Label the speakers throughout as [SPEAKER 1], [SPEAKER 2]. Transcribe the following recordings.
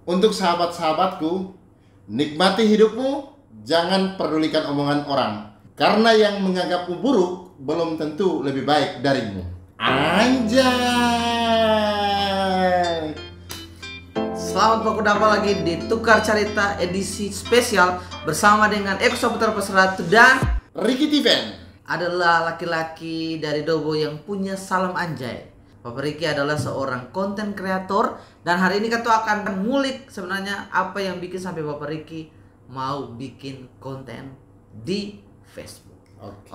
[SPEAKER 1] Untuk sahabat-sahabatku, nikmati hidupmu, jangan pedulikan omongan orang. Karena yang menganggapmu buruk belum tentu lebih baik darimu. Anjay.
[SPEAKER 2] Selamat baku dapat lagi di Tukar Cerita edisi spesial bersama dengan Eko Putra Pesratu dan
[SPEAKER 1] Ricky Tiven
[SPEAKER 2] adalah laki-laki dari Dobo yang punya salam anjay. Bapak Ricky adalah seorang konten kreator dan hari ini kita akan ngulik sebenarnya apa yang bikin sampai Bapak Ricky mau bikin konten di Facebook.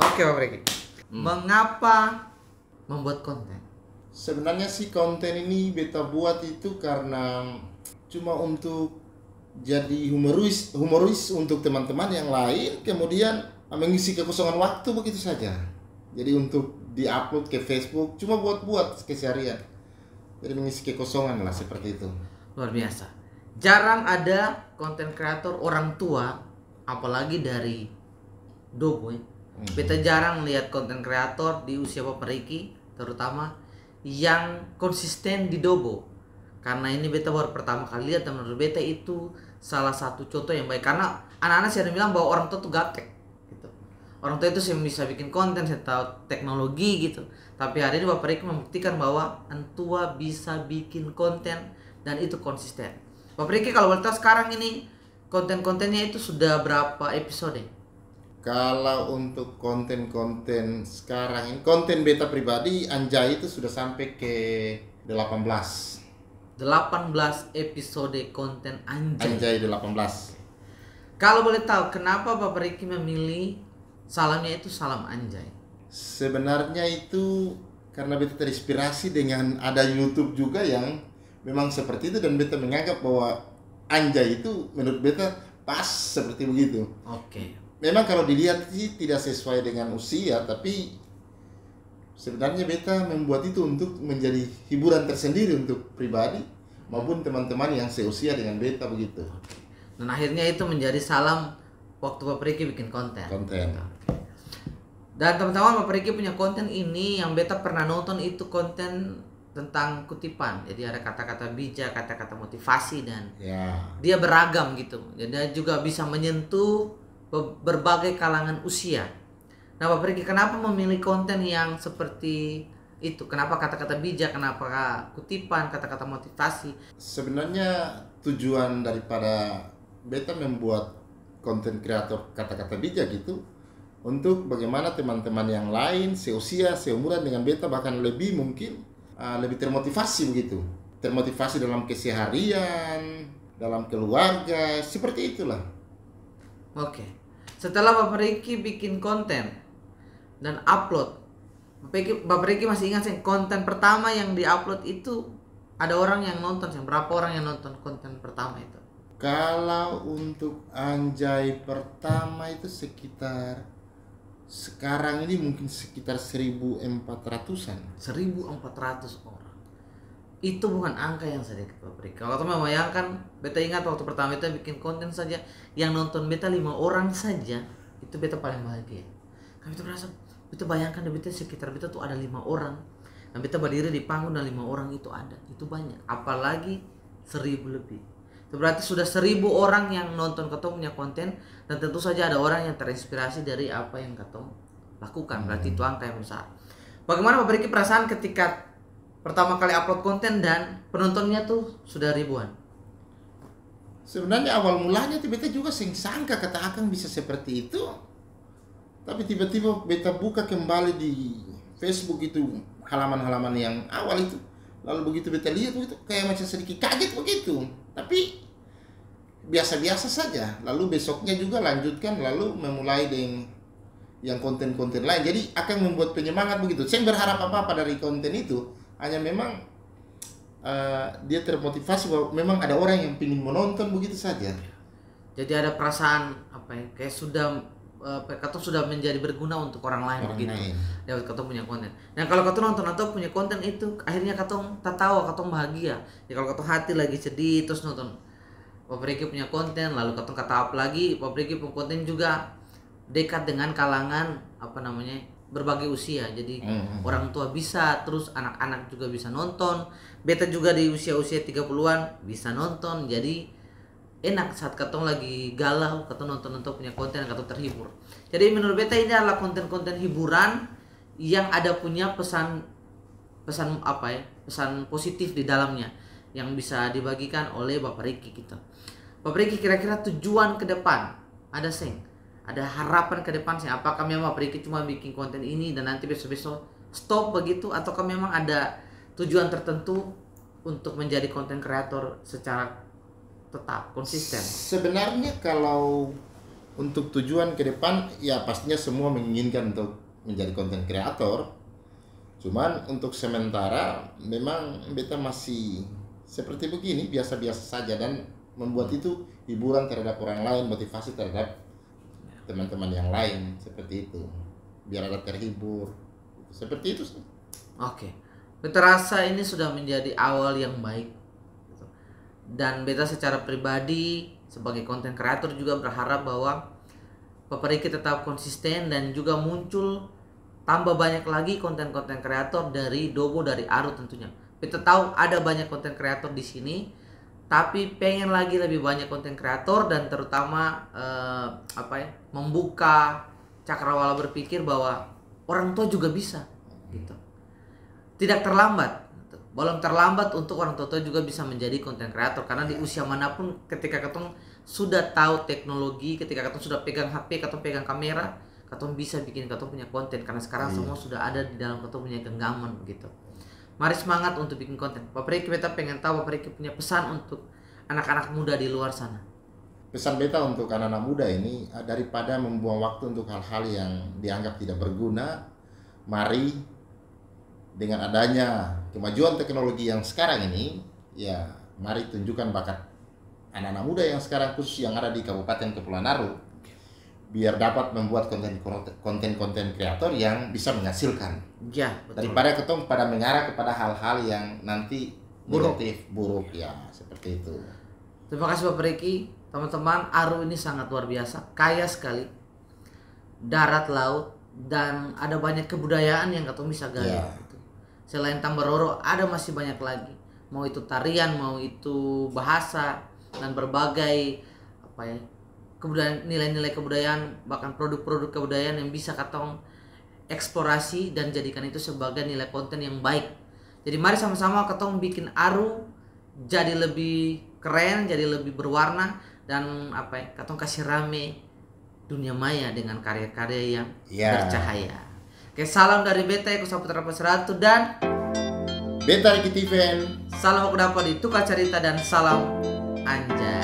[SPEAKER 2] Oke Bapak Ricky. Mengapa membuat konten?
[SPEAKER 1] Sebenarnya sih konten ini beta buat itu karena cuma untuk jadi humoris untuk teman-teman yang lain, kemudian mengisi kekosongan waktu begitu saja. Jadi untuk diupload ke Facebook cuma buat keseharian. Jadi mengisi kekosongan lah seperti itu.
[SPEAKER 2] Luar biasa. Jarang ada konten kreator orang tua, apalagi dari Dobo. Beta jarang lihat konten kreator di usia Bapak Ricky, terutama yang konsisten di Dobo. Karena ini beta baru pertama kali lihat dan menurut beta itu salah satu contoh yang baik. Karena anak-anak sih ada bilang bahwa orang tua tuh gaptek gitu. Orang tua itu sih bisa bikin konten, saya tahu teknologi gitu. Tapi hari ini Bapak Ricky membuktikan bahwa orang tua bisa bikin konten dan itu konsisten. Bapak Ricky kalau boleh tahu sekarang ini konten-kontennya itu sudah berapa episode?
[SPEAKER 1] Kalau untuk konten-konten sekarang ini, konten beta pribadi Anjay itu sudah sampai ke 18
[SPEAKER 2] episode konten Anjay.
[SPEAKER 1] Anjay 18.
[SPEAKER 2] Kalau boleh tahu kenapa Bapak Ricky memilih salamnya itu salam Anjay?
[SPEAKER 1] Sebenarnya itu karena beta terinspirasi dengan ada YouTube juga yang memang seperti itu dan beta menganggap bahwa Anjay itu menurut beta pas seperti begitu.
[SPEAKER 2] Oke.
[SPEAKER 1] Memang kalau dilihat sih tidak sesuai dengan usia, tapi sebenarnya beta membuat itu untuk menjadi hiburan tersendiri untuk pribadi maupun teman-teman yang seusia dengan beta begitu.
[SPEAKER 2] Dan akhirnya itu menjadi salam waktu Bapak Ricky bikin konten. Dan teman-teman, Bapak Ricky punya konten ini yang beta pernah nonton itu konten tentang kutipan. Jadi ada kata-kata bijak, kata-kata motivasi dan dia beragam gitu. Jadi dia juga bisa menyentuh berbagai kalangan usia. Nah Bapak Ricky, kenapa memilih konten yang seperti itu? Kenapa kata-kata bijak, kenapa kutipan, kata-kata motivasi?
[SPEAKER 1] Sebenarnya tujuan daripada beta membuat konten kreator kata-kata bijak itu untuk bagaimana teman-teman yang lain seusia, seumuran dengan beta bahkan lebih mungkin lebih termotivasi begitu. Termotivasi dalam keseharian, dalam keluarga, seperti itulah.
[SPEAKER 2] Oke. Setelah Bapak Ricky bikin konten dan upload, Bapak Ricky masih ingat sih konten pertama yang diupload itu ada orang yang nonton, berapa orang yang nonton konten pertama itu?
[SPEAKER 1] Kalau untuk Anjay pertama itu sekitar sekarang ini mungkin sekitar 1.400-an.
[SPEAKER 2] 1.400 orang. Itu bukan angka yang sedikit Bapak Ricky. Kalau teman membayangkan, beta ingat waktu pertama beta bikin konten saja yang nonton beta 5 orang saja, itu beta paling bahagia. Kami beta merasa, beta bayangkan beta sekitar beta tuh ada 5 orang dan beta berdiri di panggung dan 5 orang itu ada. Itu banyak, apalagi 1.000 lebih. Itu berarti sudah 1.000 orang yang nonton ketong punya konten dan tentu saja ada orang yang terinspirasi dari apa yang ketong lakukan. Berarti itu angka yang besar. Bagaimana Bapak Ricky perasaan ketika pertama kali upload konten dan penontonnya tuh sudah ribuan?
[SPEAKER 1] Sebenarnya awal mulanya beta juga sangka kata akang bisa seperti itu. Tapi tiba-tiba beta buka kembali di Facebook itu halaman-halaman yang awal itu. Lalu begitu beta lihat begitu kayak macam sedikit kaget begitu. Tapi biasa-biasa saja. Lalu besoknya juga lanjutkan lalu memulai dengan yang konten-konten lain. Jadi akan membuat penyemangat begitu. Saya berharap apa-apa dari konten itu. Hanya memang dia termotivasi bahwa memang ada orang yang ingin menonton begitu saja. Jadi ada perasaan apa ya, kayak sudah menjadi berguna untuk orang lain begitu. Lewat katong punya konten. Dan kalau katong nonton atau punya konten itu akhirnya katong tertawa, katong bahagia. Ya kalau katong hati lagi sedih terus nonton Bapak Ricky punya konten, lalu katong kata apa lagi, Bapak Ricky punya konten juga dekat dengan kalangan
[SPEAKER 2] berbagai usia. Jadi orang tua bisa, terus anak-anak juga bisa nonton. Beta juga di usia-usia 30-an bisa nonton. Jadi enak saat katong lagi galau, katong nonton-nonton punya konten, katong terhibur. Jadi menurut beta ini adalah konten-konten hiburan yang ada punya pesan apa ya? Pesan positif di dalamnya yang bisa dibagikan oleh Bapak Ricky kita. Bapak Ricky, kira-kira tujuan ke depan ada ada harapan ke depan sih? Apakah memang Bapak Ricky cuma bikin konten ini dan nanti besok-besok stop begitu, ataukah memang ada tujuan tertentu untuk menjadi konten kreator secara tetap konsisten?
[SPEAKER 1] Sebenarnya kalau untuk tujuan ke depan ya pastinya semua menginginkan untuk menjadi konten kreator. Cuman untuk sementara memang beta masih seperti begini, biasa-biasa saja, dan membuat itu hiburan terhadap orang lain, motivasi terhadap teman-teman yang lain, seperti itu, biar ada terhibur, seperti itu sih.
[SPEAKER 2] Oke, beta rasa ini sudah menjadi awal yang baik, dan beta secara pribadi sebagai konten kreator juga berharap bahwa Bapak Ricky tetap konsisten dan juga muncul tambah banyak lagi konten-konten kreator dari Dobo, dari Aru tentunya. Beta tahu ada banyak konten kreator di sini, tapi pengen lagi lebih banyak konten kreator, dan terutama membuka cakrawala berpikir bahwa orang tua juga bisa gitu. Tidak terlambat, belum terlambat untuk orang tua juga bisa menjadi konten kreator, karena di usia manapun ketika katong sudah tahu teknologi, ketika katong sudah pegang HP, katong pegang kamera, katong bisa bikin katong punya konten, karena sekarang semua sudah ada di dalam katong punya genggaman gitu. Mari semangat untuk bikin konten. Bapak Ricky, beta pengen tahu Bapak Ricky punya pesan untuk anak-anak muda di luar sana.
[SPEAKER 1] Pesan beta untuk anak-anak muda ini, daripada membuang waktu untuk hal-hal yang dianggap tidak berguna, mari dengan adanya kemajuan teknologi yang sekarang ini, ya mari tunjukkan bakat anak-anak muda yang sekarang, khusus yang ada di Kabupaten Kepulauan Aru, biar dapat membuat konten-konten kreator yang bisa menghasilkan.
[SPEAKER 2] Ya, betul.
[SPEAKER 1] Daripada ketong pada mengarah kepada hal-hal yang nanti negatif, buruk ya, seperti itu.
[SPEAKER 2] Terima kasih Bapak Ricky. Teman-teman, Aru ini sangat luar biasa, kaya sekali darat, laut, dan ada banyak kebudayaan yang katong bisa gali. Gitu. Selain Tambororo, ada masih banyak lagi. Mau itu tarian, mau itu bahasa, dan berbagai kebudayaan, nilai-nilai kebudayaan, bahkan produk-produk kebudayaan yang bisa katong eksplorasi dan jadikan itu sebagai nilai konten yang baik. Jadi mari sama-sama katong bikin Aru jadi lebih keren, jadi lebih berwarna, dan katong kasih rame dunia maya dengan karya-karya yang bercahaya. Oke, salam dari beta Eko Saputra Pasratu dan
[SPEAKER 1] Beta Ricky Tiven.
[SPEAKER 2] Salam aku dapat di Tukar Cerita, dan salam anjay.